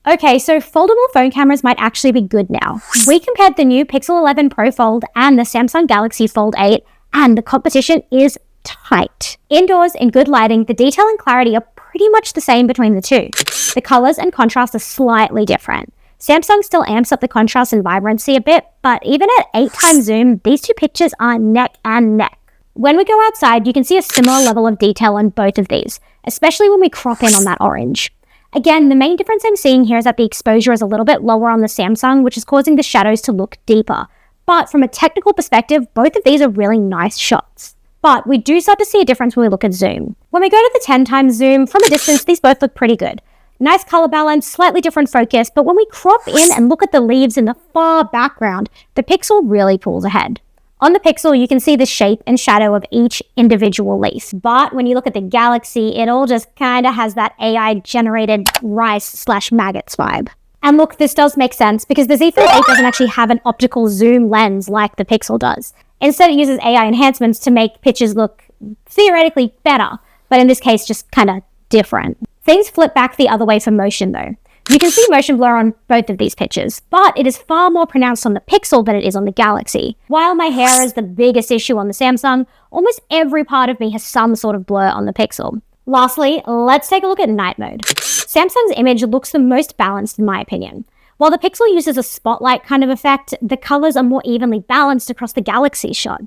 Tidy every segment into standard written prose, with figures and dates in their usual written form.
Okay, so foldable phone cameras might actually be good now. We compared the new Pixel 11 Pro Fold and the Samsung Galaxy Fold 8, and the competition is tight. Indoors, in good lighting, the detail and clarity are pretty much the same between the two. The colors and contrast are slightly different. Samsung still amps up the contrast and vibrancy a bit, but even at 8x zoom, these two pictures are neck and neck. When we go outside, you can see a similar level of detail on both of these, especially when we crop in on that orange. Again, the main difference I'm seeing here is that the exposure is a little bit lower on the Samsung, which is causing the shadows to look deeper. But from a technical perspective, both of these are really nice shots. But we do start to see a difference when we look at zoom. When we go to the 10x zoom, from a distance, these both look pretty good. Nice color balance, slightly different focus, but when we crop in and look at the leaves in the far background, the Pixel really pulls ahead. On the Pixel, you can see the shape and shadow of each individual leaf. But when you look at the Galaxy, it all just kind of has that AI-generated rice/maggots vibe. And look, this does make sense because the Z Fold 8 doesn't actually have an optical zoom lens like the Pixel does. Instead, it uses AI enhancements to make pictures look theoretically better, but in this case, just kind of different. Things flip back the other way for motion though. You can see motion blur on both of these pictures, but it is far more pronounced on the Pixel than it is on the Galaxy. While my hair is the biggest issue on the Samsung, almost every part of me has some sort of blur on the Pixel. Lastly, let's take a look at night mode. Samsung's image looks the most balanced in my opinion. While the Pixel uses a spotlight kind of effect, the colors are more evenly balanced across the Galaxy shot.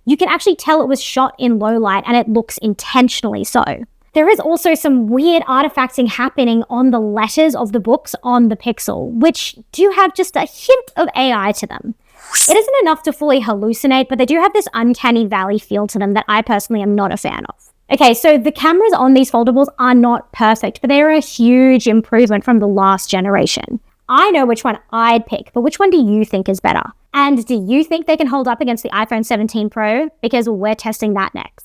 You can actually tell it was shot in low light and it looks intentionally so. There is also some weird artifacting happening on the letters of the books on the Pixel, which do have just a hint of AI to them. It isn't enough to fully hallucinate, but they do have this uncanny valley feel to them that I personally am not a fan of. Okay, so the cameras on these foldables are not perfect, but they are a huge improvement from the last generation. I know which one I'd pick, but which one do you think is better? And do you think they can hold up against the iPhone 17 Pro? Because we're testing that next.